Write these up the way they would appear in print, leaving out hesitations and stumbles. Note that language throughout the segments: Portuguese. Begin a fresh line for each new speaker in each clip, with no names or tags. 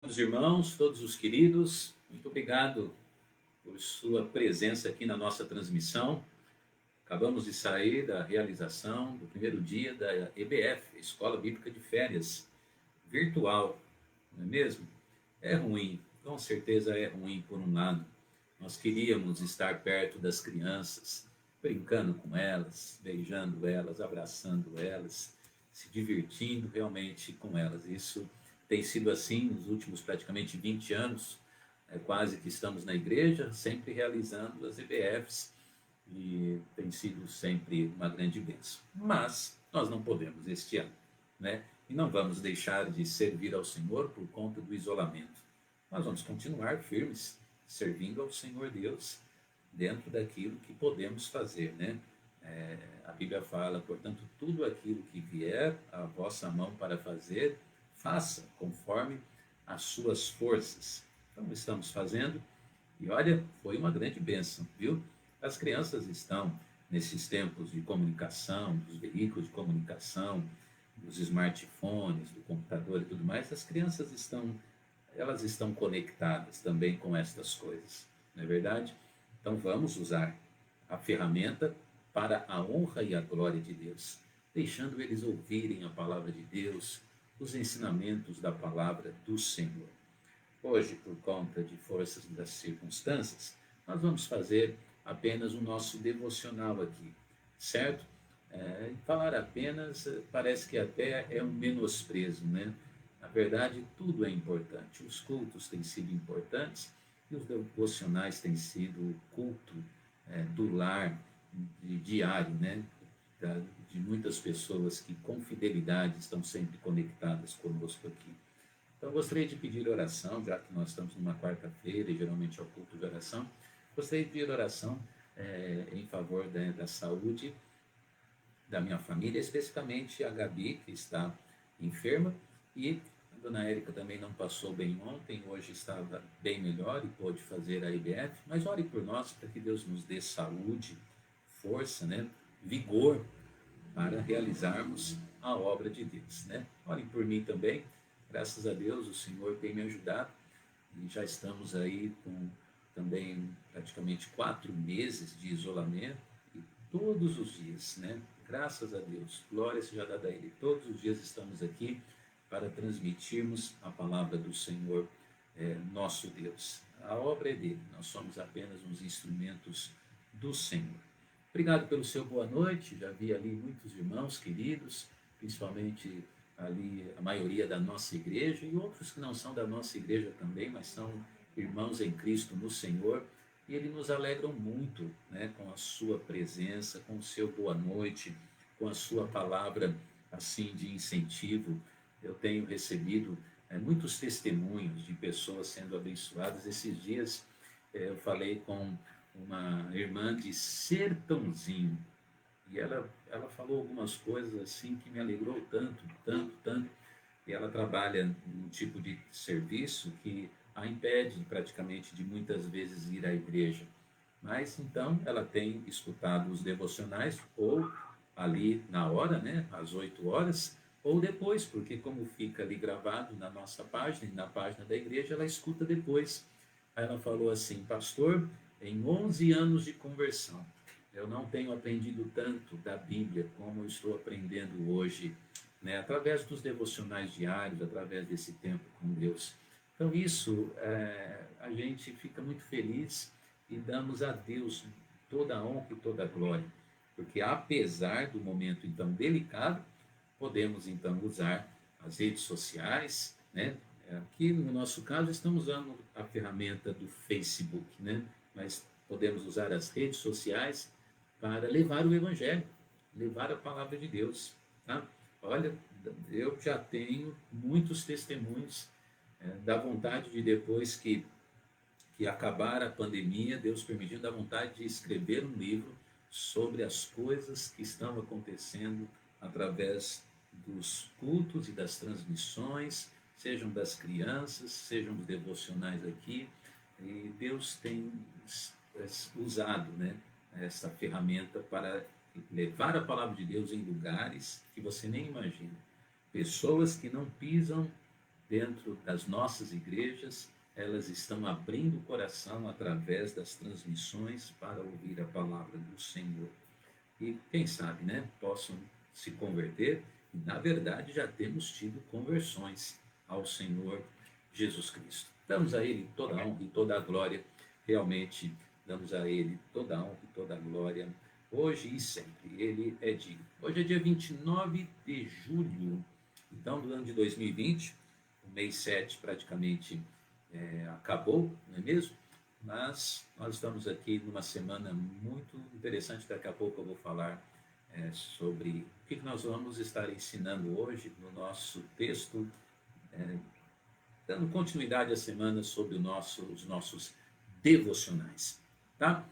Os irmãos, todos os queridos, muito obrigado por sua presença aqui na nossa transmissão. Acabamos de sair da realização do primeiro dia da EBF, Escola Bíblica de Férias, virtual, não é mesmo? É ruim, com certeza é ruim por um lado. Nós queríamos estar perto das crianças, brincando com elas, beijando elas, abraçando elas, se divertindo realmente com elas. Isso tem sido assim nos últimos praticamente 20 anos, quase que estamos na igreja, sempre realizando as EBFs, e tem sido sempre uma grande bênção. Mas nós não podemos este ano, né? E não vamos deixar de servir ao Senhor por conta do isolamento. Nós vamos continuar firmes, servindo ao Senhor Deus, dentro daquilo que podemos fazer, né? A Bíblia fala, portanto, tudo aquilo que vier à vossa mão para fazer, faça conforme as suas forças. Então, estamos fazendo, e olha, foi uma grande bênção, viu? As crianças estão nesses tempos de comunicação, dos veículos de comunicação, dos smartphones, do computador e tudo mais, as crianças elas estão conectadas também com estas coisas, não é verdade? Então vamos usar a ferramenta para a honra e a glória de Deus, deixando eles ouvirem a palavra de Deus, os ensinamentos da palavra do Senhor. Hoje, por conta de forças das circunstâncias, nós vamos fazer apenas o nosso devocional aqui, certo? Falar apenas parece que até é um menosprezo, né? Na verdade, tudo é importante. Os cultos têm sido importantes e os devocionais têm sido o culto do lar diário, né? De muitas pessoas que com fidelidade estão sempre conectadas conosco aqui. Então, gostaria de pedir oração, já que nós estamos numa quarta-feira e geralmente é o culto de oração. Gostaria de pedir oração em favor da saúde da minha família, especificamente a Gabi, que está enferma, e a dona Érica também não passou bem ontem, hoje estava bem melhor e pôde fazer a IBF, mas ore por nós para que Deus nos dê saúde, força, né, vigor para realizarmos a obra de Deus, né? Orem por mim também, graças a Deus o Senhor tem me ajudado e já estamos aí com também praticamente 4 meses de isolamento e todos os dias, né? Graças a Deus, glória seja dada a Ele. Todos os dias estamos aqui para transmitirmos a palavra do Senhor, nosso Deus. A obra é dele, nós somos apenas uns instrumentos do Senhor. Obrigado pelo seu boa noite, já vi ali muitos irmãos queridos, principalmente ali a maioria da nossa igreja e outros que não são da nossa igreja também, mas são irmãos em Cristo no Senhor, e eles nos alegram muito, né, com a sua presença, com o seu boa noite, com a sua palavra assim de incentivo. Eu tenho recebido muitos testemunhos de pessoas sendo abençoadas. Esses dias eu falei com uma irmã de Sertãozinho, e ela falou algumas coisas assim que me alegrou tanto, tanto, tanto. E ela trabalha num tipo de serviço que a impede praticamente de muitas vezes ir à igreja. Mas então ela tem escutado os devocionais ou ali na hora, né, às 8 horas, ou depois, porque como fica ali gravado na nossa página e na página da igreja, ela escuta depois. Aí ela falou assim: pastor, em 11 anos de conversão, eu não tenho aprendido tanto da Bíblia como eu estou aprendendo hoje, né, através dos devocionais diários, através desse tempo com Deus. Então isso, a gente fica muito feliz e damos a Deus toda a honra e toda a glória, porque apesar do momento então delicado, podemos então usar as redes sociais, né? Aqui no nosso caso estamos usando a ferramenta do Facebook, né? Mas podemos usar as redes sociais para levar o Evangelho, levar a palavra de Deus, tá? Olha, eu já tenho muitos testemunhos da vontade de depois que acabar a pandemia, Deus permitiu, da vontade de escrever um livro sobre as coisas que estão acontecendo através dos cultos e das transmissões, sejam das crianças, sejam dos devocionais aqui, e Deus tem usado, né, essa ferramenta para levar a palavra de Deus em lugares que você nem imagina. Pessoas que não pisam dentro das nossas igrejas, elas estão abrindo o coração através das transmissões para ouvir a palavra do Senhor. E quem sabe, né, possam se converter. E, na verdade, já temos tido conversões ao Senhor Jesus Cristo. Damos a Ele toda a honra e toda a glória, realmente damos a Ele toda a honra e toda a glória, hoje e sempre. Ele é digno. Hoje é dia 29 de julho, então, do ano de 2020, o mês 7 praticamente acabou, não é mesmo? Mas nós estamos aqui numa semana muito interessante. Daqui a pouco eu vou falar sobre o que nós vamos estar ensinando hoje no nosso texto, dando continuidade à semana sobre os nossos devocionais, tá?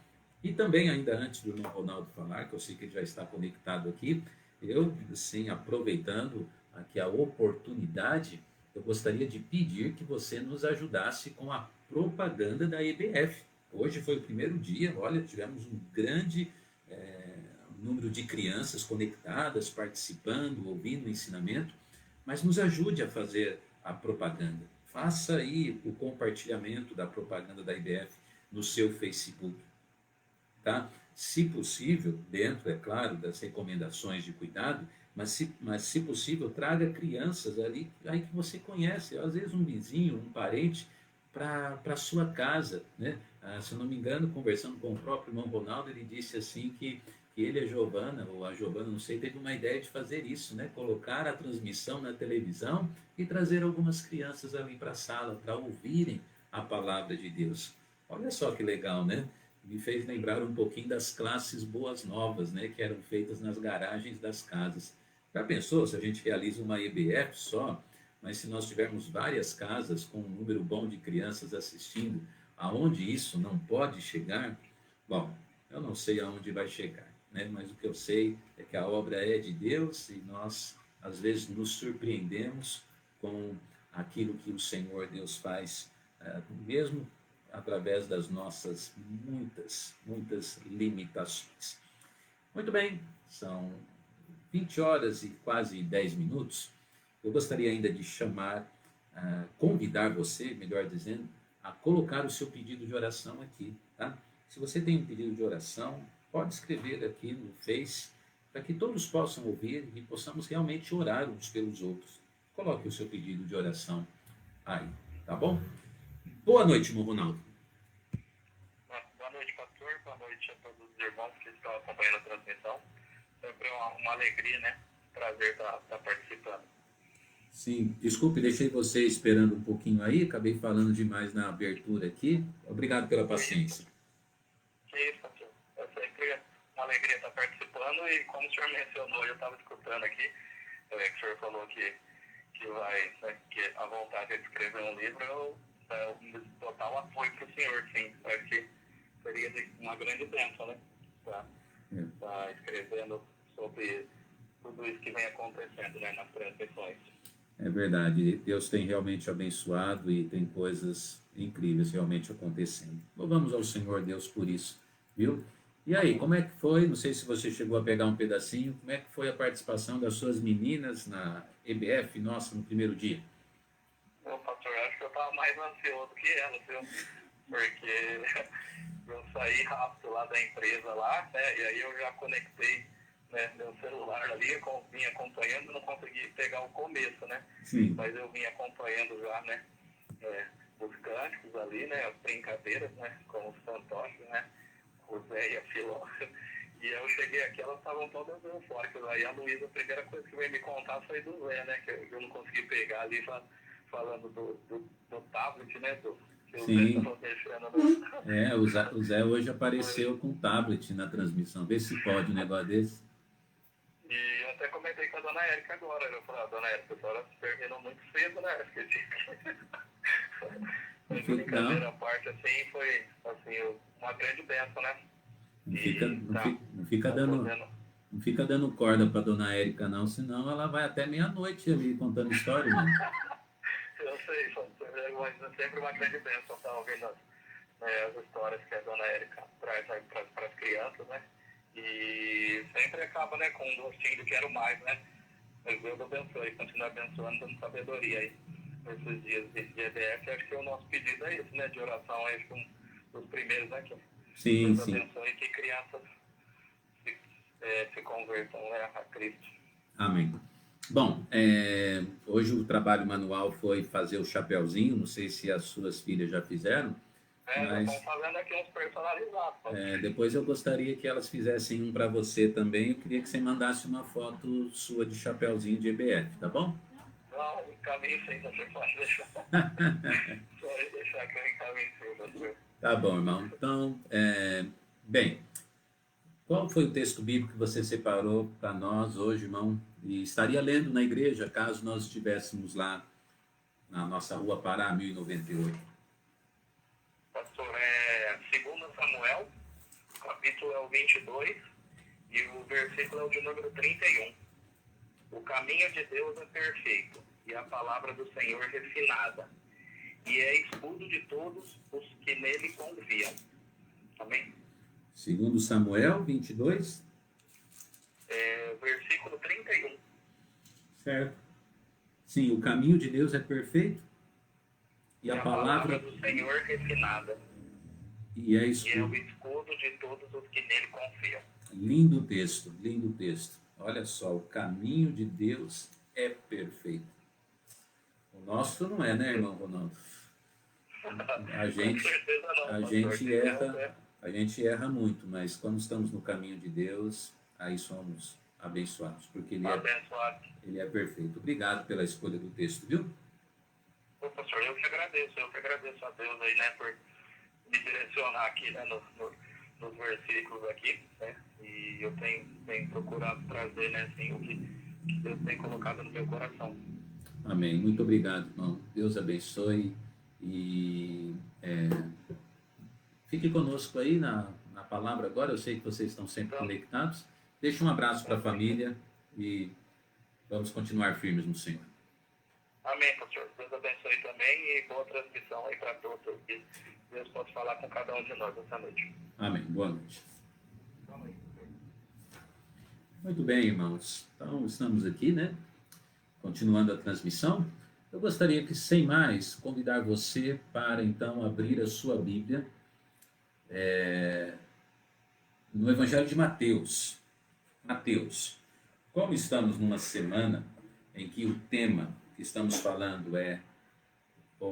E também, ainda antes do irmão Ronaldo falar, que eu sei que ele já está conectado aqui, eu, assim, aproveitando aqui a oportunidade, eu gostaria de pedir que você nos ajudasse com a propaganda da EBF. Hoje foi o primeiro dia, olha, tivemos um grande número de crianças conectadas, participando, ouvindo o ensinamento, mas nos ajude a fazer a propaganda. Faça aí o compartilhamento da propaganda da IBF no seu Facebook, tá? Se possível, dentro, é claro, das recomendações de cuidado, mas se possível, traga crianças ali aí que você conhece, às vezes um vizinho, um parente, para a sua casa, né? Se eu não me engano, conversando com o próprio irmão Ronaldo, ele disse assim que ele e a Giovana, ou a Giovana, não sei, teve uma ideia de fazer isso, né? Colocar a transmissão na televisão e trazer algumas crianças ali para a sala para ouvirem a palavra de Deus. Olha só que legal, né? Me fez lembrar um pouquinho das classes boas novas, né? Que eram feitas nas garagens das casas. Já pensou se a gente realiza uma EBF só, mas se nós tivermos várias casas com um número bom de crianças assistindo, aonde isso não pode chegar? Bom, eu não sei aonde vai chegar, né? Mas o que eu sei é que a obra é de Deus e nós, às vezes, nos surpreendemos com aquilo que o Senhor Deus faz, mesmo através das nossas muitas limitações. Muito bem, são 20 horas e quase 10 minutos. Eu gostaria ainda de convidar você, melhor dizendo, a colocar o seu pedido de oração aqui, tá? Se você tem um pedido de oração, pode escrever aqui no Face, para que todos possam ouvir e possamos realmente orar uns pelos outros. Coloque o seu pedido de oração aí, tá bom? Boa noite, irmão Ronaldo.
Boa noite, pastor. Boa noite a todos os irmãos que estão acompanhando a transmissão. Sempre uma alegria, né? Prazer estar participando.
Sim, desculpe, deixei você esperando um pouquinho aí, acabei falando demais na abertura aqui. Obrigado pela paciência.
Que isso, pastor. É sempre uma alegria estar participando e, como o senhor mencionou, eu estava escutando aqui, que o senhor falou que vai, né, que a vontade é de escrever um livro, eu total apoio para o senhor, sim. Acho que seria uma grande bênção, né? Tá escrevendo sobre tudo isso que vem acontecendo, né, nas transmissões.
É verdade, Deus tem realmente abençoado e tem coisas incríveis realmente acontecendo. Louvamos ao Senhor Deus por isso, viu? E aí, como é que foi? Não sei se você chegou a pegar um pedacinho, como é que foi a participação das suas meninas na EBF, nossa, no primeiro dia?
Meu pastor, acho que eu estava mais ansioso que ela, viu? Porque eu saí rápido lá da empresa lá, né? E aí eu já conectei, né, meu celular ali, eu vim acompanhando, não consegui pegar o começo, né?
Sim.
Mas eu vim acompanhando já, né? Os cânticos ali, né? As brincadeiras, né? Com os fantoches, né? O Zé e a Filó. E eu cheguei aqui, elas estavam todas eufóricas. Aí a Luísa, a primeira coisa que veio me contar foi do Zé, né? Que eu não consegui pegar ali, falando do tablet, né? Que o Zé estava deixando.
O Zé hoje apareceu com tablet na transmissão. Vê se pode um negócio desse.
E eu até comentei com a dona Érica agora. Eu falei, dona Érica, a senhora terminou muito cedo, né? Mas brincadeira à parte, assim, foi assim, uma grande bênção, né?
Não fica dando corda para dona Érica, não, senão ela vai até meia-noite ali contando história, mano.
Eu sei, mas é sempre uma grande bênção estar ouvindo as histórias que a dona Érica traz para as crianças, né? E sempre acaba, né, com um gostinho do quero mais, né? Mas Deus abençoe, continua abençoando, dando sabedoria aí nesses dias de EBF, acho que o nosso pedido é esse, né? De oração aí com os primeiros aqui.
Sim,
Deus
sim.
abençoe que crianças se convertam, né, a Cristo.
Amém. Bom, hoje o trabalho manual foi fazer o chapeuzinho. Não sei se as suas filhas já fizeram,
Já estão
mas
fazendo aqui uns personalizados.
depois eu gostaria que elas fizessem um para você também. Eu queria que você mandasse uma foto sua de chapeuzinho de EBF, tá bom?
Não, encaminho sim, você pode deixar. Pode deixar que eu encaminho sim, doutor.
Tá bom, irmão. Então, bem, qual foi o texto bíblico que você separou para nós hoje, irmão? E estaria lendo na igreja, caso nós estivéssemos lá na nossa rua Pará, 1098.
Pastor, 2 Samuel, o capítulo é o 22 e o versículo é o de número 31. O caminho de Deus é perfeito e a palavra do Senhor refinada, e é escudo de todos os que nele confiam. Amém?
Segundo Samuel 22.
Versículo 31.
Certo. Sim, o caminho de Deus é perfeito e a palavra
do Senhor refinada,
e é
e é o
escudo.
escudo de todos os que nele confiam.
Lindo texto, lindo texto. Olha só, o caminho de Deus é perfeito. O nosso não é, né, irmão Ronaldo? A gente,
Com certeza não,
a
pastor.
gente erra, a gente erra muito, mas quando estamos no caminho de Deus, aí somos abençoados, porque
Abençoado.
ele é perfeito. Obrigado pela escolha do texto, viu?
Ô, pastor, eu que agradeço a Deus aí, né, por me direcionar aqui, né, nos versículos aqui, né, e eu tenho procurado trazer, né, assim, o que Deus tem colocado no meu coração.
Amém. Muito obrigado, irmão. Deus abençoe e fique conosco aí na palavra agora. Eu sei que vocês estão sempre conectados. Deixe um abraço para a família e vamos continuar firmes no Senhor.
Amém, pastor. Deus abençoe também e boa transmissão aí para todos. Que Deus possa falar com cada um de nós essa noite.
Amém. Boa noite.
Amém.
Muito bem, irmãos. Então, estamos aqui, né? Continuando a transmissão. Eu gostaria que, sem mais, convidar você para, então, abrir a sua Bíblia no Evangelho de Mateus. Mateus. Como estamos numa semana em que o tema que estamos falando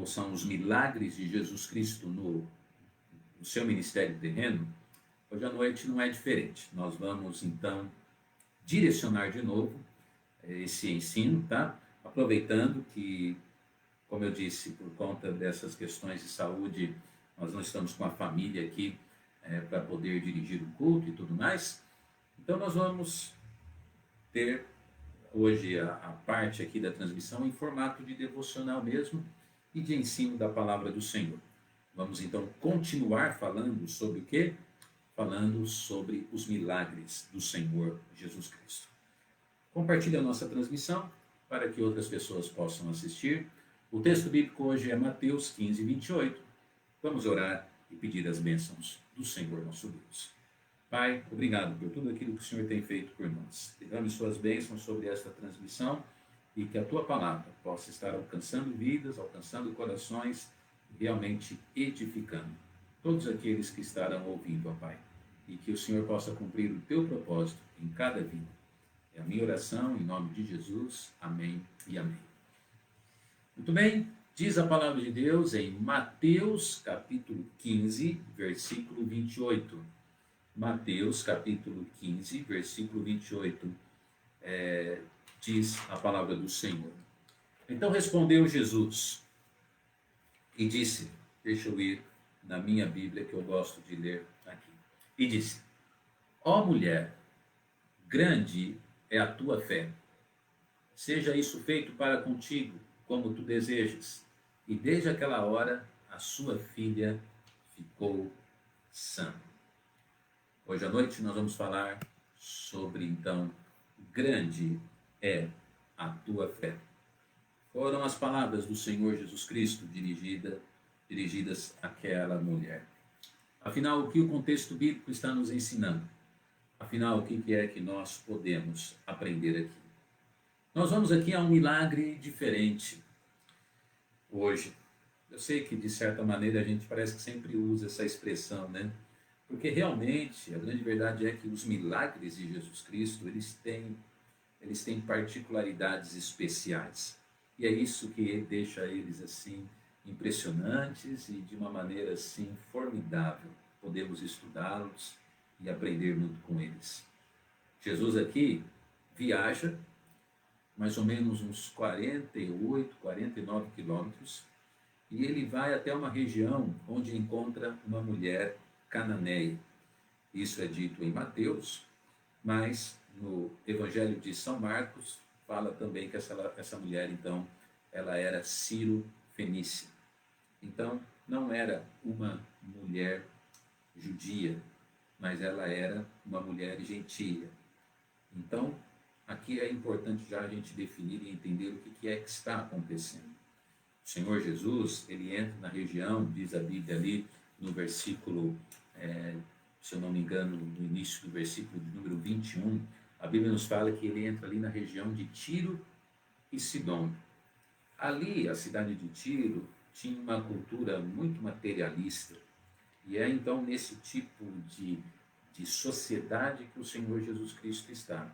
são os milagres de Jesus Cristo no seu ministério terreno, hoje à noite não é diferente. Nós vamos, então, direcionar de novo esse ensino, tá? Aproveitando que, como eu disse, por conta dessas questões de saúde, nós não estamos com a família aqui para poder dirigir o culto e tudo mais. Então nós vamos ter hoje a parte aqui da transmissão em formato de devocional mesmo e de ensino da palavra do Senhor. Vamos então continuar falando sobre o quê? Falando sobre os milagres do Senhor Jesus Cristo. Compartilhe a nossa transmissão para que outras pessoas possam assistir. O texto bíblico hoje é Mateus 15, 28. Vamos orar e pedir as bênçãos do Senhor nosso Deus. Pai, obrigado por tudo aquilo que o Senhor tem feito por nós. Derrame suas bênçãos sobre esta transmissão e que a tua palavra possa estar alcançando vidas, alcançando corações, realmente edificando todos aqueles que estarão ouvindo, ó Pai. E que o Senhor possa cumprir o teu propósito em cada vida. É a minha oração, em nome de Jesus. Amém e amém. Muito bem, diz a palavra de Deus em Mateus, capítulo 15, versículo 28. Mateus, capítulo 15, versículo 28, diz a palavra do Senhor. Então respondeu Jesus e disse, deixa eu ir na minha Bíblia, que eu gosto de ler aqui, e disse, ó mulher, grande é a tua fé. Seja isso feito para contigo, como tu desejas. E desde aquela hora, a sua filha ficou sã. Hoje à noite nós vamos falar sobre, então, grande é a tua fé. Foram as palavras do Senhor Jesus Cristo dirigidas àquela mulher. Afinal, o que o contexto bíblico está nos ensinando? Afinal, o que é que nós podemos aprender aqui? Nós vamos aqui a um milagre diferente. hoje. Eu sei que, de certa maneira, a gente parece que sempre usa essa expressão, né? Porque realmente, a grande verdade é que os milagres de Jesus Cristo, eles têm particularidades especiais. E é isso que deixa eles assim impressionantes e de uma maneira assim formidável. Podemos estudá-los e aprender muito com eles. Jesus aqui viaja mais ou menos uns 48, 49 quilômetros e ele vai até uma região onde encontra uma mulher cananeia. Isso é dito em Mateus, mas no Evangelho de São Marcos fala também que essa mulher, então, ela era Ciro-fenícia. Então, não era uma mulher judia, mas ela era uma mulher gentia. Então, aqui é importante já a gente definir e entender o que é que está acontecendo. O Senhor Jesus, ele entra na região, diz a Bíblia ali no versículo, se eu não me engano, no início do versículo de número 21, a Bíblia nos fala que ele entra ali na região de Tiro e Sidom. Ali, a cidade de Tiro tinha uma cultura muito materialista, e é então nesse tipo de sociedade que o Senhor Jesus Cristo está.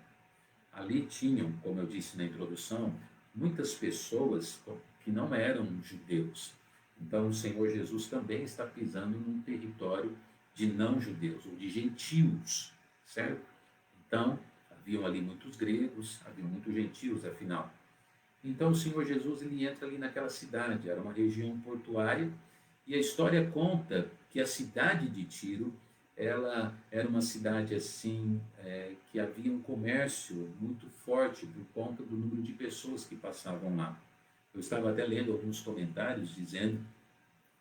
Ali tinham, como eu disse na introdução, muitas pessoas que não eram judeus. Então o Senhor Jesus também está pisando num território de não-judeus, ou de gentios, certo? Então, haviam ali muitos gregos, haviam muitos gentios, afinal. Então o Senhor Jesus ele entra ali naquela cidade, era uma região portuária, e a história conta que a cidade de Tiro, ela era uma cidade assim, que havia um comércio muito forte por conta do número de pessoas que passavam lá. Eu estava até lendo alguns comentários dizendo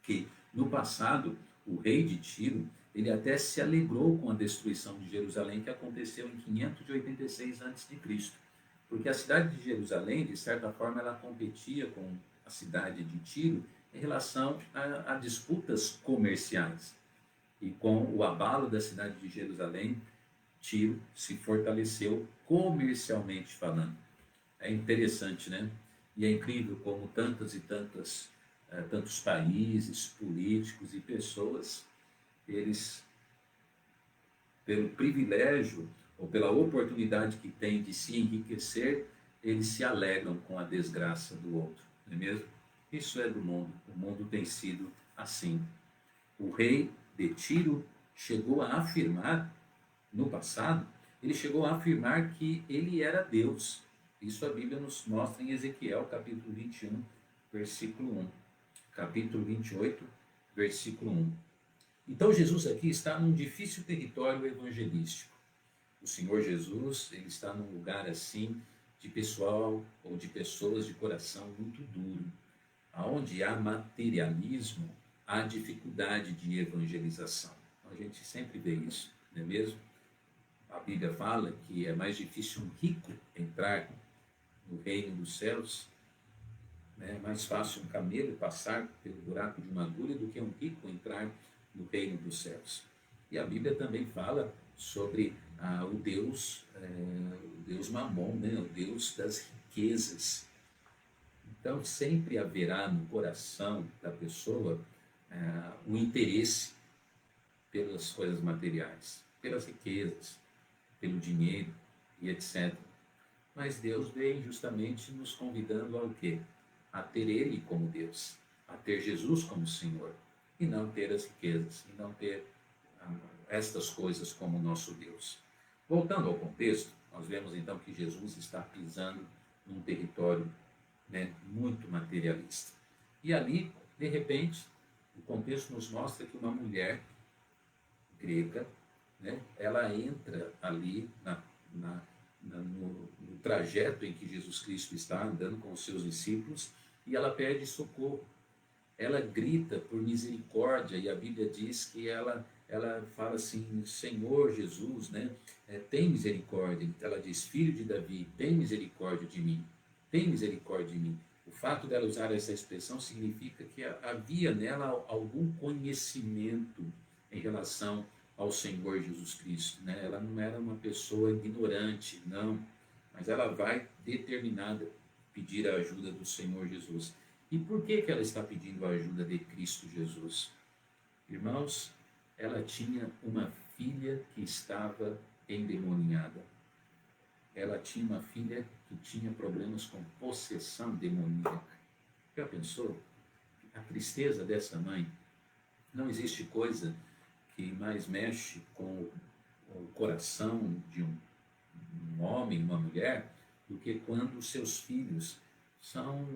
que no passado o rei de Tiro, ele até se alegrou com a destruição de Jerusalém que aconteceu em 586 a.C., porque a cidade de Jerusalém, de certa forma, ela competia com a cidade de Tiro em relação a disputas comerciais. E com o abalo da cidade de Jerusalém, Tiro se fortaleceu comercialmente falando. É interessante, né? E é incrível como tantas e tantos países, políticos e pessoas, eles, pelo privilégio ou pela oportunidade que têm de se enriquecer, eles se alegram com a desgraça do outro, não é mesmo? Isso é do mundo. O mundo tem sido assim. O rei de Tiro chegou a afirmar, no passado, ele chegou a afirmar que ele era Deus. Isso a Bíblia nos mostra em Ezequiel, capítulo 21, versículo 1. Capítulo 28, versículo 1. Então Jesus aqui está num difícil território evangelístico. O Senhor Jesus, ele está num lugar assim, de pessoal ou de pessoas de coração muito duro. Aonde há materialismo, há dificuldade de evangelização. A gente sempre vê isso, não é mesmo? A Bíblia fala que é mais difícil um rico entrar no reino dos céus, né? É mais fácil um camelo passar pelo buraco de uma agulha do que um rico entrar no reino dos céus. E a Bíblia também fala sobre o Deus Mamon, né? O Deus das riquezas. Então, sempre haverá no coração da pessoa o interesse pelas coisas materiais, pelas riquezas, pelo dinheiro e etc. Mas Deus vem justamente nos convidando ao quê? A ter Ele como Deus, a ter Jesus como Senhor, e não ter as riquezas, e não ter estas coisas como nosso Deus. Voltando ao contexto, nós vemos então que Jesus está pisando num território, né, muito materialista. E ali, de repente, o contexto nos mostra que uma mulher grega, né, ela entra ali no trajeto em que Jesus Cristo está andando com os seus discípulos e ela pede socorro. Ela grita por misericórdia e a Bíblia diz que ela fala assim, Senhor Jesus, né, tem misericórdia. Ela diz, filho de Davi, tem misericórdia de mim. Tem misericórdia de mim. O fato dela usar essa expressão significa que havia nela algum conhecimento em relação ao Senhor Jesus Cristo, né? Ela não era uma pessoa ignorante, não, mas ela vai determinada a pedir a ajuda do Senhor Jesus. E por que ela está pedindo a ajuda de Cristo Jesus? Irmãos, ela tinha uma filha que estava endemoniada. Ela tinha uma filha que tinha problemas com possessão demoníaca. Já pensou? A tristeza dessa mãe. Não existe coisa que mais mexe com o coração de um homem, uma mulher, do que quando os seus filhos são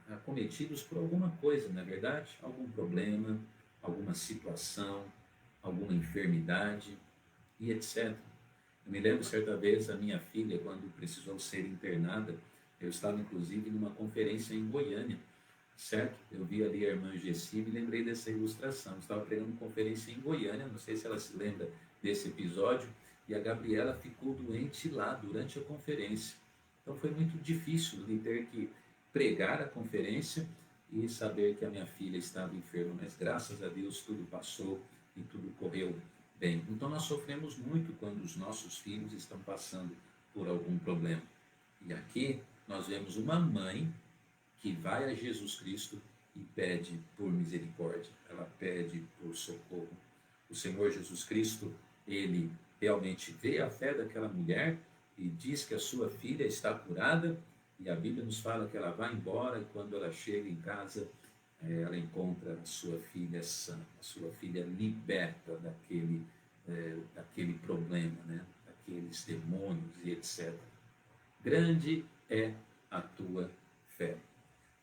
acometidos por alguma coisa, não é verdade? Algum problema, alguma situação, alguma enfermidade e etc. Eu me lembro certa vez a minha filha, quando precisou ser internada, eu estava inclusive numa conferência em Goiânia, certo? Eu vi ali a irmã Gessi e me lembrei dessa ilustração. Eu estava pregando conferência em Goiânia, não sei se ela se lembra desse episódio, e a Gabriela ficou doente lá durante a conferência. Então foi muito difícil de ter que pregar a conferência e saber que a minha filha estava enferma, mas graças a Deus tudo passou e tudo correu bem. Então nós sofremos muito quando os nossos filhos estão passando por algum problema. E aqui nós vemos uma mãe que vai a Jesus Cristo e pede por misericórdia, ela pede por socorro. O Senhor Jesus Cristo, ele realmente vê a fé daquela mulher e diz que a sua filha está curada, e a Bíblia nos fala que ela vai embora e quando ela chega em casa, ela encontra a sua filha sã, a sua filha liberta daquele problema, né? Daqueles demônios e etc. Grande é a tua fé.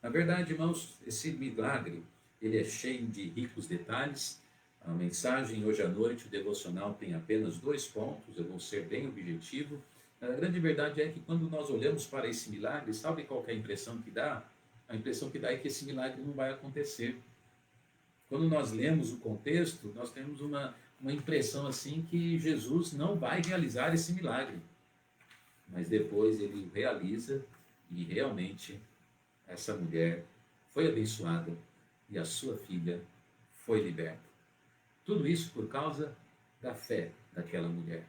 Na verdade, irmãos, esse milagre, ele é cheio de ricos detalhes. A mensagem hoje à noite, o devocional, tem apenas 2 pontos, eu vou ser bem objetivo. A grande verdade é que quando nós olhamos para esse milagre, sabe qual é a impressão que dá? A impressão que dá é que esse milagre não vai acontecer. Quando nós lemos o contexto, nós temos uma impressão assim que Jesus não vai realizar esse milagre. Mas depois ele realiza e realmente essa mulher foi abençoada e a sua filha foi liberta. Tudo isso por causa da fé daquela mulher.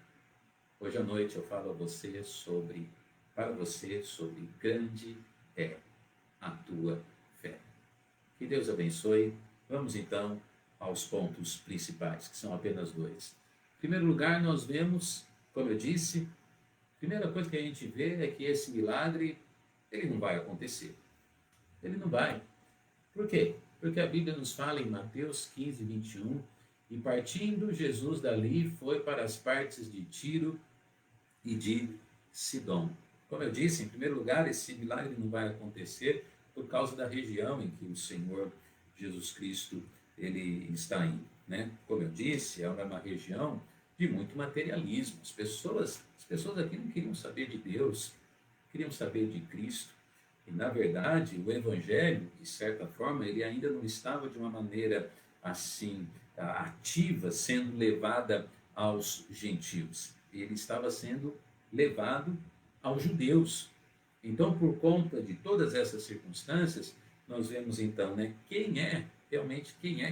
Hoje à noite eu falo para você sobre grande é a tua fé. Que Deus abençoe. Vamos então aos pontos principais, que são apenas 2. Em primeiro lugar, nós vemos, como eu disse, a primeira coisa que a gente vê é que esse milagre, ele não vai acontecer. Ele não vai. Por quê? Porque a Bíblia nos fala em Mateus 15, 21, e partindo Jesus dali foi para as partes de Tiro e de Sidom. Como eu disse, em primeiro lugar, esse milagre não vai acontecer por causa da região em que o Senhor Jesus Cristo ele está indo, né? Como eu disse, é uma região de muito materialismo. As pessoas aqui não queriam saber de Deus, queriam saber de Cristo. E, na verdade, o Evangelho, de certa forma, ele ainda não estava de uma maneira assim ativa, sendo levada aos gentios. Ele estava sendo levado aos judeus. Então, por conta de todas essas circunstâncias, nós vemos então, né, quem é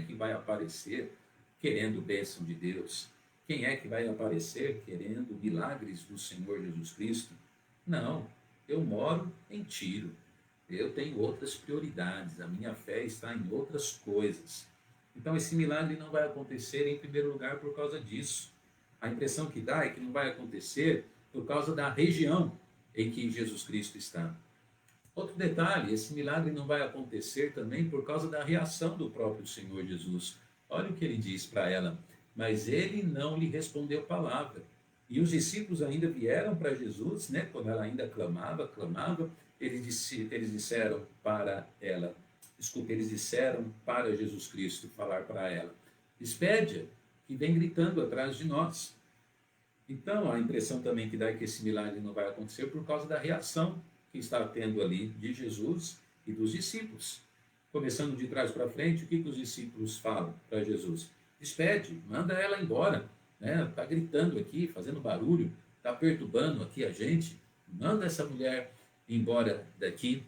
que vai aparecer querendo bênção de Deus? Quem é que vai aparecer querendo milagres do Senhor Jesus Cristo? Não, eu moro em Tiro. Eu tenho outras prioridades, a minha fé está em outras coisas. Então esse milagre não vai acontecer em primeiro lugar por causa disso. A impressão que dá é que não vai acontecer por causa da região em que Jesus Cristo está. Outro detalhe, esse milagre não vai acontecer também por causa da reação do próprio Senhor Jesus. Olha o que ele diz para ela, mas ele não lhe respondeu palavra. E os discípulos ainda vieram para Jesus, né, quando ela ainda clamava, eles disseram para Jesus Cristo falar para ela, despede-a, que vem gritando atrás de nós. Então, a impressão também que dá é que esse milagre não vai acontecer por causa da reação que está tendo ali de Jesus e dos discípulos. Começando de trás para frente, o que os discípulos falam para Jesus? Despede, manda ela embora, né? Está gritando aqui, fazendo barulho, está perturbando aqui a gente, manda essa mulher embora daqui.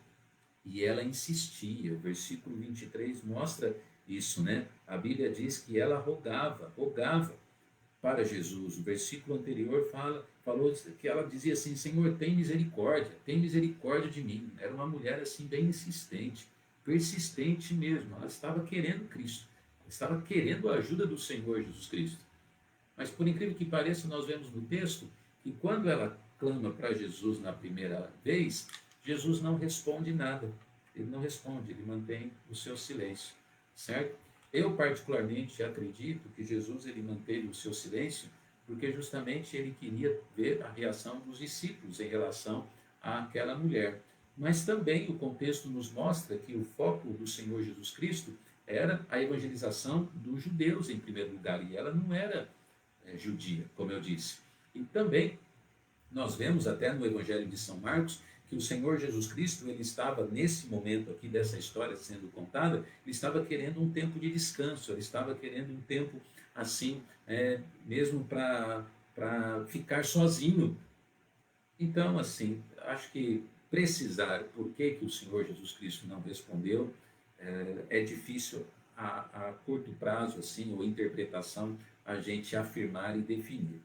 E ela insistia, o versículo 23 mostra isso, né? A Bíblia diz que ela rogava para Jesus. O versículo anterior falou que ela dizia assim, Senhor, tem misericórdia de mim. Era uma mulher assim bem insistente. persistente mesmo. Ela estava querendo Cristo, ela estava querendo a ajuda do Senhor Jesus Cristo. Mas por incrível que pareça, nós vemos no texto que quando ela clama para Jesus na primeira vez, Jesus não responde nada. Ele não responde, ele mantém o seu silêncio, certo? Eu particularmente acredito que Jesus ele manteve o seu silêncio porque justamente ele queria ver a reação dos discípulos em relação àquela mulher. Mas também o contexto nos mostra que o foco do Senhor Jesus Cristo era a evangelização dos judeus em primeiro lugar, e ela não era judia, como eu disse. E também nós vemos até no Evangelho de São Marcos que o Senhor Jesus Cristo, ele estava nesse momento aqui dessa história sendo contada, ele estava querendo um tempo de descanso, ele estava querendo um tempo assim, mesmo para ficar sozinho. Então, assim, acho que precisar por que o Senhor Jesus Cristo não respondeu é difícil a curto prazo, assim, ou interpretação, a gente afirmar e definir.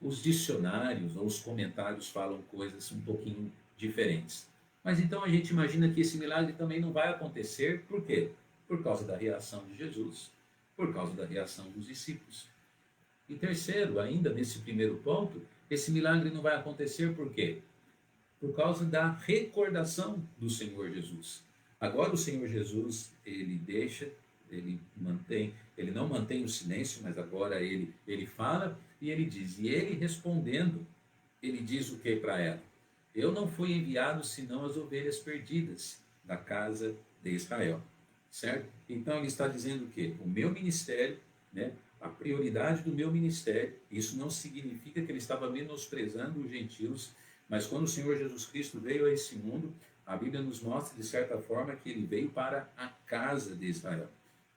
Os dicionários ou os comentários falam coisas um pouquinho diferentes. Mas então a gente imagina que esse milagre também não vai acontecer, por quê? Por causa da reação de Jesus, por causa da reação dos discípulos. E terceiro, ainda nesse primeiro ponto, esse milagre não vai acontecer por quê? Por causa da recordação do Senhor Jesus. Agora o Senhor Jesus, ele não mantém o silêncio, mas agora ele fala e ele diz. E ele respondendo, ele diz o que para ela? Eu não fui enviado senão as ovelhas perdidas da casa de Israel. Certo? Então ele está dizendo o quê? O meu ministério, né? A prioridade do meu ministério, isso não significa que ele estava menosprezando os gentios, mas quando o Senhor Jesus Cristo veio a esse mundo, a Bíblia nos mostra de certa forma que ele veio para a casa de Israel.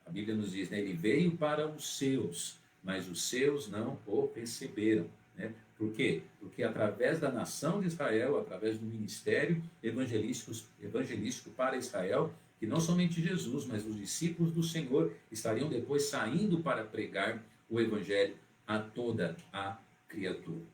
A Bíblia nos diz, né, ele veio para os seus, mas os seus não o receberam. Né? Por quê? Porque através da nação de Israel, através do ministério evangelístico para Israel, que não somente Jesus, mas os discípulos do Senhor estariam depois saindo para pregar o Evangelho a toda a criatura.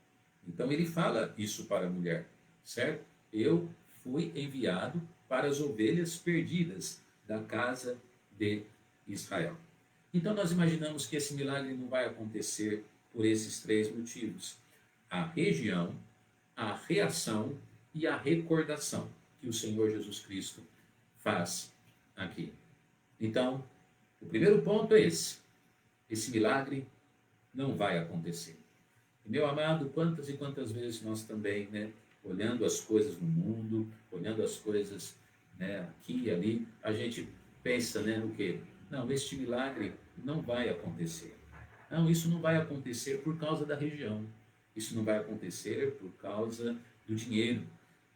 Então ele fala isso para a mulher, certo? Eu fui enviado para as ovelhas perdidas da casa de Israel. Então nós imaginamos que esse milagre não vai acontecer por esses três motivos: a região, a reação e a recordação que o Senhor Jesus Cristo faz aqui. Então, o primeiro ponto é esse: esse milagre não vai acontecer. E, meu amado, quantas e quantas vezes nós também, né, olhando as coisas no mundo, olhando as coisas, né, aqui e ali, a gente pensa, né, no quê? Não, este milagre não vai acontecer. Não, isso não vai acontecer por causa da região. Isso não vai acontecer por causa do dinheiro.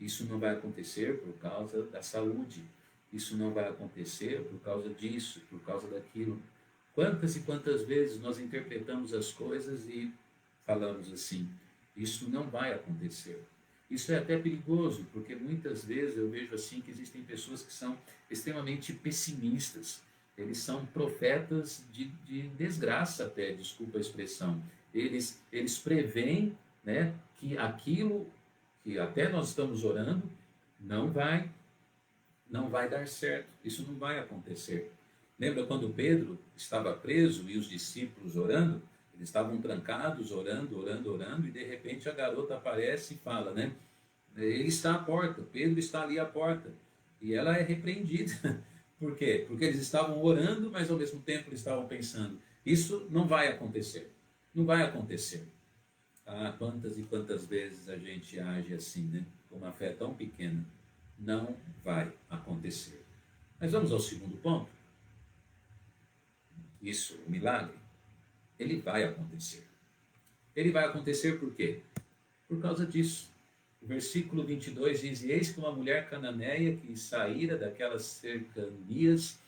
Isso não vai acontecer por causa da saúde. Isso não vai acontecer por causa disso, por causa daquilo. Quantas e quantas vezes nós interpretamos as coisas e falamos assim: isso não vai acontecer. Isso é até perigoso, porque muitas vezes eu vejo assim que existem pessoas que são extremamente pessimistas. Eles são profetas de desgraça até, desculpa a expressão. Eles preveem, né, que aquilo que até nós estamos orando não vai dar certo, isso não vai acontecer. Lembra quando Pedro estava preso e os discípulos orando? Eles estavam trancados, orando, e de repente a garota aparece e fala, né? Ele está à porta, Pedro está ali à porta. E ela é repreendida. Por quê? Porque eles estavam orando, mas ao mesmo tempo eles estavam pensando, isso não vai acontecer. Não vai acontecer. Ah, quantas e quantas vezes a gente age assim, né? Com uma fé tão pequena. Não vai acontecer. Mas vamos ao segundo ponto. Isso, o milagre, ele vai acontecer. Ele vai acontecer por quê? Por causa disso. O versículo 22 diz: eis que uma mulher cananeia que saíra daquelas cercanias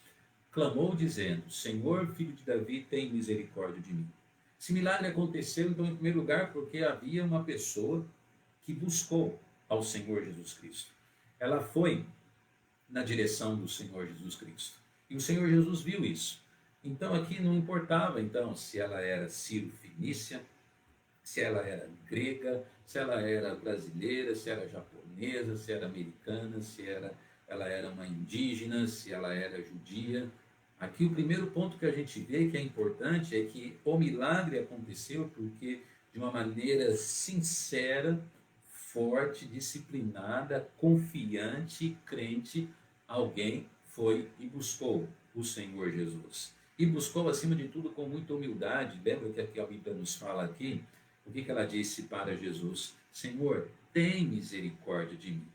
clamou dizendo: Senhor, filho de Davi, tem misericórdia de mim. Esse milagre aconteceu, então, em primeiro lugar, porque havia uma pessoa que buscou ao Senhor Jesus Cristo. Ela foi na direção do Senhor Jesus Cristo. E o Senhor Jesus viu isso. Então aqui não importava então se ela era sírio-fenícia, se ela era grega, se ela era brasileira, se era japonesa, se era americana, se era ela era uma indígena, se ela era judia. Aqui o primeiro ponto que a gente vê que é importante é que o milagre aconteceu porque de uma maneira sincera, forte, disciplinada, confiante, crente, alguém foi e buscou o Senhor Jesus. E buscou, acima de tudo, com muita humildade. Lembra que aqui a Bíblia nos fala aqui? O que ela disse para Jesus? Senhor, tem misericórdia de mim.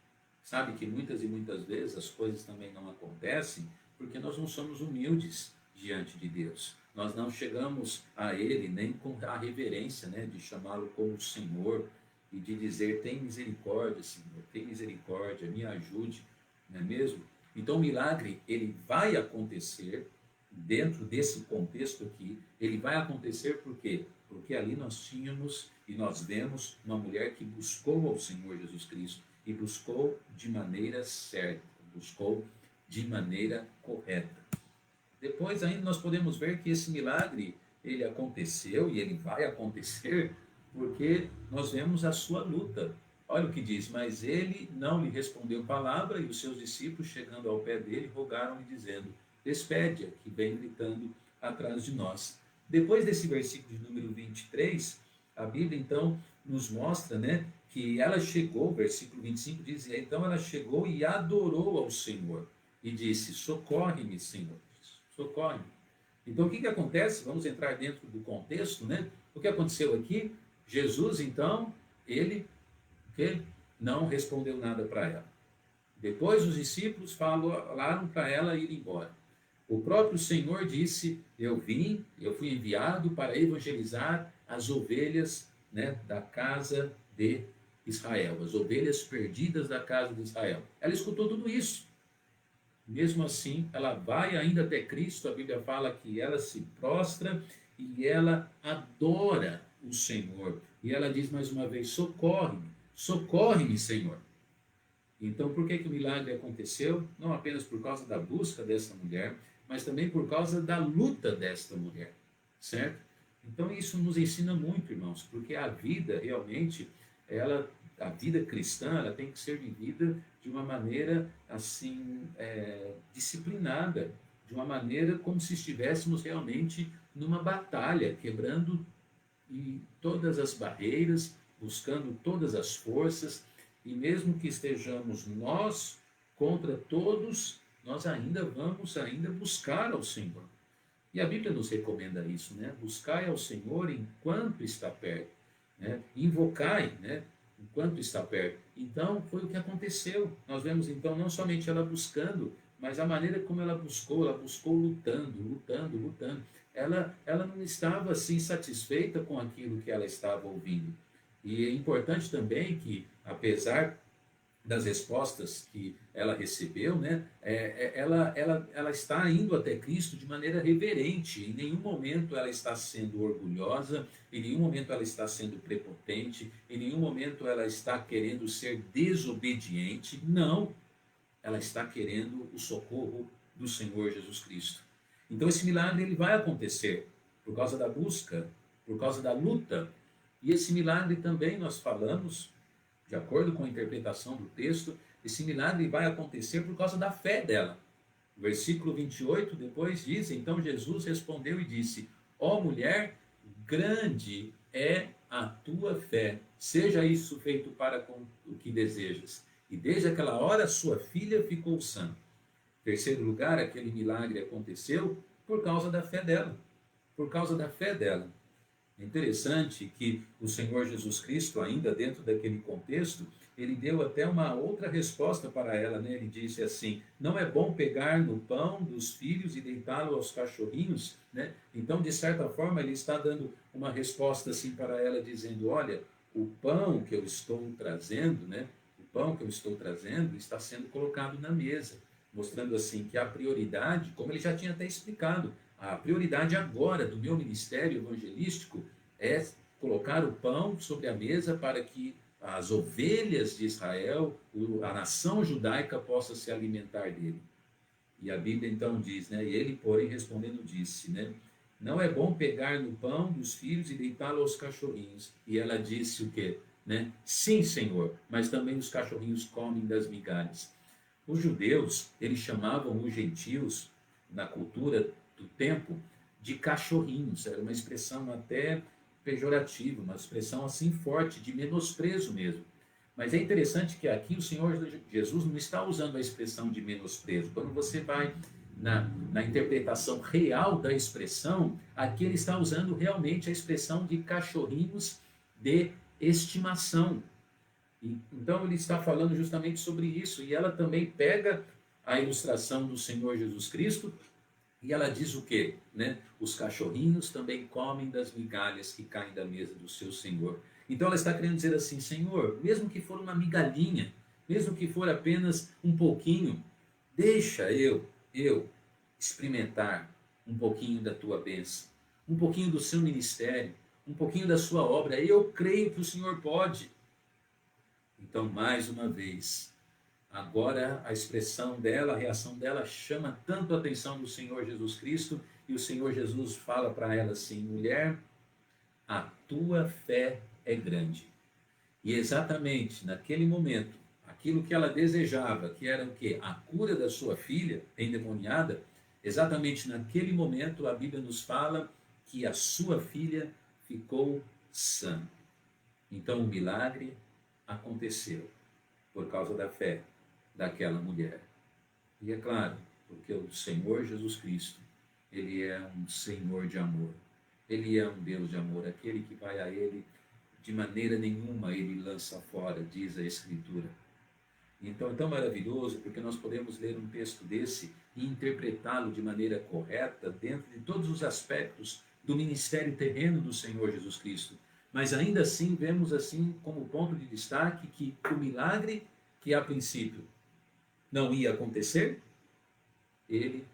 Sabe que muitas e muitas vezes as coisas também não acontecem porque nós não somos humildes diante de Deus. Nós não chegamos a Ele nem com a reverência, né, de chamá-lo como Senhor e de dizer, tem misericórdia, Senhor, tem misericórdia, me ajude, não é mesmo? Então o milagre, ele vai acontecer dentro desse contexto aqui, ele vai acontecer por quê? Porque ali nós tínhamos e nós vemos uma mulher que buscou ao Senhor Jesus Cristo e buscou de maneira certa, buscou de maneira correta. Depois ainda nós podemos ver que esse milagre, ele aconteceu e ele vai acontecer porque nós vemos a sua luta. Olha o que diz, mas ele não lhe respondeu palavra e os seus discípulos, chegando ao pé dele, rogaram-lhe dizendo, despede-a, que vem gritando atrás de nós. Depois desse versículo de número 23, a Bíblia então nos mostra, né, que ela chegou, versículo 25 diz, então ela chegou e adorou ao Senhor e disse, socorre-me, Senhor, socorre-me. Então o que acontece? Vamos entrar dentro do contexto, né? O que aconteceu aqui? Jesus, então, ele não respondeu nada para ela. Depois os discípulos falaram para ela ir embora. O próprio Senhor disse, eu fui enviado para evangelizar as ovelhas, né, da casa de Israel, as ovelhas perdidas da casa de Israel. Ela escutou tudo isso. Mesmo assim, ela vai ainda até Cristo, a Bíblia fala que ela se prostra e ela adora o Senhor. E ela diz mais uma vez, socorre-me, socorre-me, Senhor. Então, por que o milagre aconteceu? Não apenas por causa da busca dessa mulher, mas também por causa da luta desta mulher, certo? Então, isso nos ensina muito, irmãos, porque a vida realmente, a vida cristã, ela tem que ser vivida de uma maneira assim, disciplinada, de uma maneira como se estivéssemos realmente numa batalha, quebrando todas as barreiras, buscando todas as forças, e mesmo que estejamos nós contra todos, nós ainda vamos buscar ao Senhor. E a Bíblia nos recomenda isso, né? Buscai ao Senhor enquanto está perto, né? Invocai, né, enquanto está perto. Então, foi o que aconteceu. Nós vemos, então, não somente ela buscando, mas a maneira como ela buscou lutando. Ela não estava, assim, satisfeita com aquilo que ela estava ouvindo. E é importante também que, apesar das respostas que ela recebeu, né, ela está indo até Cristo de maneira reverente. Em nenhum momento ela está sendo orgulhosa, em nenhum momento ela está sendo prepotente, em nenhum momento ela está querendo ser desobediente. Não, ela está querendo o socorro do Senhor Jesus Cristo. Então esse milagre ele vai acontecer por causa da busca, por causa da luta. E esse milagre também nós falamos, de acordo com a interpretação do texto, esse milagre vai acontecer por causa da fé dela. O versículo 28 depois diz, então Jesus respondeu e disse, ó mulher, grande é a tua fé, seja isso feito para com o que desejas. E desde aquela hora sua filha ficou sã. Em terceiro lugar, aquele milagre aconteceu por causa da fé dela. Por causa da fé dela. É interessante que o Senhor Jesus Cristo, ainda dentro daquele contexto, ele deu até uma outra resposta para ela, né? Ele disse assim, não é bom pegar no pão dos filhos e deitá-lo aos cachorrinhos, né? Então, de certa forma, ele está dando uma resposta assim para ela, dizendo, olha, o pão que eu estou trazendo, né? O pão que eu estou trazendo está sendo colocado na mesa, mostrando assim que a prioridade, como ele já tinha até explicado, a prioridade agora do meu ministério evangelístico é colocar o pão sobre a mesa para que as ovelhas de Israel, a nação judaica possa se alimentar dele. E a Bíblia então diz, né? E ele, porém, respondendo disse, né? Não é bom pegar no pão dos filhos e deitá-lo aos cachorrinhos. E ela disse o quê? Né? Sim, Senhor, mas também os cachorrinhos comem das migalhas. Os judeus, eles chamavam os gentios, na cultura do tempo, de cachorrinhos. Era uma expressão até pejorativa, uma expressão assim forte, de menosprezo mesmo. Mas é interessante que aqui o Senhor Jesus não está usando a expressão de menosprezo. Quando você vai na interpretação real da expressão, aqui ele está usando realmente a expressão de cachorrinhos de estimação. Então ele está falando justamente sobre isso. E ela também pega a ilustração do Senhor Jesus Cristo e ela diz o quê? Né? Os cachorrinhos também comem das migalhas que caem da mesa do seu Senhor. Então ela está querendo dizer assim, Senhor, mesmo que for uma migalhinha, mesmo que for apenas um pouquinho, deixa eu experimentar um pouquinho da tua bênção, um pouquinho do seu ministério, um pouquinho da sua obra. Eu creio que o Senhor pode. Então, mais uma vez, agora a expressão dela, a reação dela chama tanto a atenção do Senhor Jesus Cristo, e o Senhor Jesus fala para ela assim, mulher, a tua fé é grande. E exatamente naquele momento, aquilo que ela desejava, que era o quê? A cura da sua filha endemoniada, exatamente naquele momento a Bíblia nos fala que a sua filha ficou sã. Então o milagre aconteceu por causa da fé daquela mulher. E é claro, porque o Senhor Jesus Cristo, ele é um Senhor de amor. Ele é um Deus de amor, aquele que vai a ele de maneira nenhuma ele lança fora, diz a Escritura. Então é tão maravilhoso porque nós podemos ler um texto desse e interpretá-lo de maneira correta dentro de todos os aspectos do ministério terreno do Senhor Jesus Cristo. Mas ainda assim vemos assim como ponto de destaque que o milagre que a princípio não ia acontecer, ele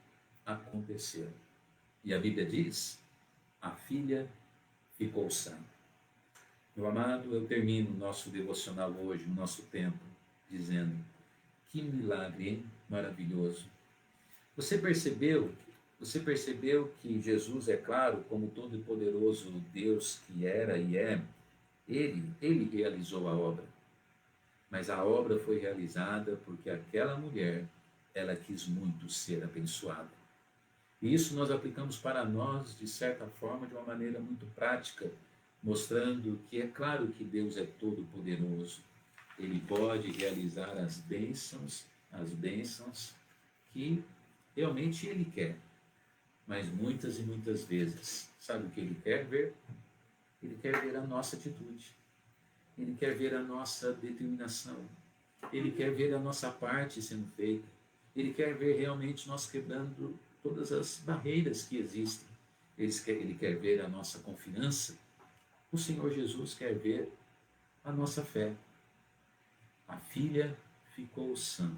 aconteceu. E a Bíblia diz, a filha ficou sã. Meu amado, eu termino o nosso devocional hoje, o nosso tempo, dizendo, que milagre, hein? Maravilhoso. Você percebeu que Jesus, é claro, como todo-poderoso Deus que era e é, ele realizou a obra. Mas a obra foi realizada porque aquela mulher, ela quis muito ser abençoada. E isso nós aplicamos para nós, de certa forma, de uma maneira muito prática, mostrando que é claro que Deus é todo-poderoso. Ele pode realizar as bênçãos que realmente Ele quer. Mas muitas e muitas vezes, sabe o que Ele quer ver? Ele quer ver a nossa atitude. Ele quer ver a nossa determinação. Ele quer ver a nossa parte sendo feita. Ele quer ver realmente nós quebrando todas as barreiras que existem. Ele quer ver a nossa confiança. O Senhor Jesus quer ver a nossa fé. A filha ficou sã.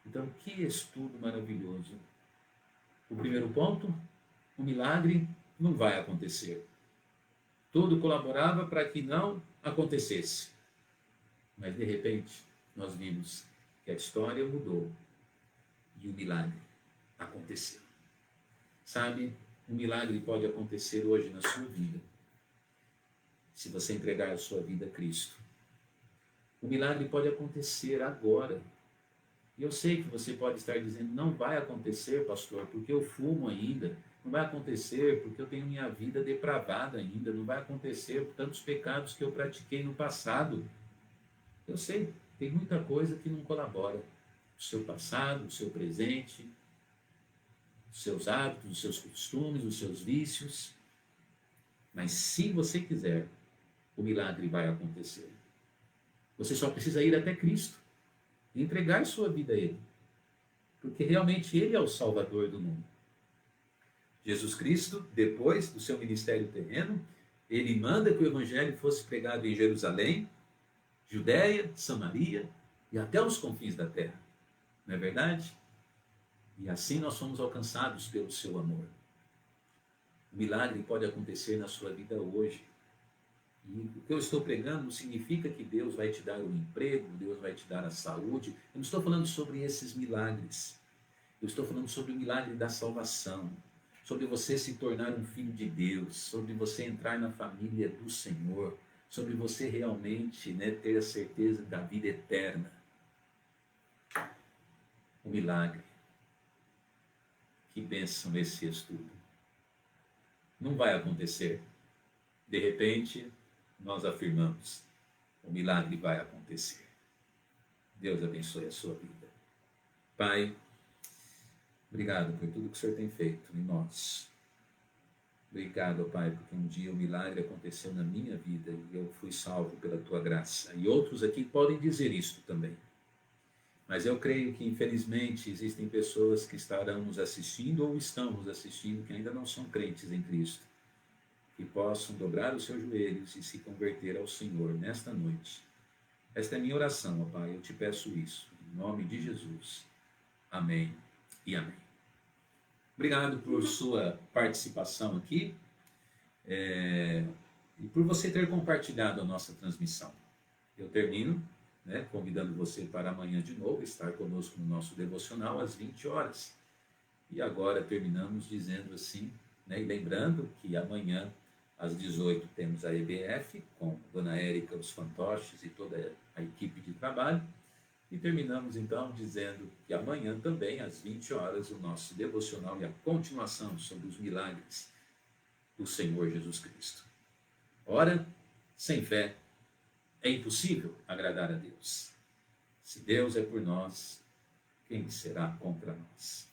Então, que estudo maravilhoso. O primeiro ponto, o milagre não vai acontecer. Tudo colaborava para que não acontecesse. Mas, de repente, nós vimos que a história mudou e o milagre aconteceu. Sabe, um milagre pode acontecer hoje na sua vida, se você entregar a sua vida a Cristo. O milagre pode acontecer agora. E eu sei que você pode estar dizendo, não vai acontecer, pastor, porque eu fumo ainda. Não vai acontecer porque eu tenho minha vida depravada ainda. Não vai acontecer por tantos pecados que eu pratiquei no passado. Eu sei, tem muita coisa que não colabora. O seu passado, o seu presente, os seus hábitos, os seus costumes, os seus vícios. Mas se você quiser, o milagre vai acontecer. Você só precisa ir até Cristo e entregar sua vida a Ele. Porque realmente Ele é o Salvador do mundo. Jesus Cristo, depois do seu ministério terreno, Ele manda que o Evangelho fosse pregado em Jerusalém, Judéia, Samaria e até os confins da terra. Não é verdade? E assim nós somos alcançados pelo seu amor. O milagre pode acontecer na sua vida hoje. E o que eu estou pregando não significa que Deus vai te dar um emprego, Deus vai te dar a saúde. Eu não estou falando sobre esses milagres. Eu estou falando sobre o milagre da salvação, sobre você se tornar um filho de Deus, sobre você entrar na família do Senhor, sobre você realmente ter a certeza da vida eterna. o milagre. Que bênção esse estudo. Não vai acontecer. De repente, nós afirmamos, o milagre vai acontecer. Deus abençoe a sua vida. Pai, obrigado por tudo que o Senhor tem feito em nós. Obrigado, Pai, porque um dia o milagre aconteceu na minha vida e eu fui salvo pela Tua graça. E outros aqui podem dizer isto também. Mas eu creio que, infelizmente, existem pessoas que estarão nos assistindo ou estão nos assistindo que ainda não são crentes em Cristo, que possam dobrar os seus joelhos e se converter ao Senhor nesta noite. Esta é a minha oração, ó Pai, eu te peço isso, em nome de Jesus. Amém e amém. Obrigado por sua participação aqui e por você ter compartilhado a nossa transmissão. Eu termino convidando você para amanhã de novo estar conosco no nosso devocional às 20 horas. E agora terminamos dizendo assim, e lembrando que amanhã às 18 temos a EBF com Dona Érica, os fantoches e toda a equipe de trabalho. E terminamos então dizendo que amanhã também às 20 horas o nosso devocional e a continuação sobre os milagres do Senhor Jesus Cristo. Ora, sem fé é impossível agradar a Deus. Se Deus é por nós, quem será contra nós?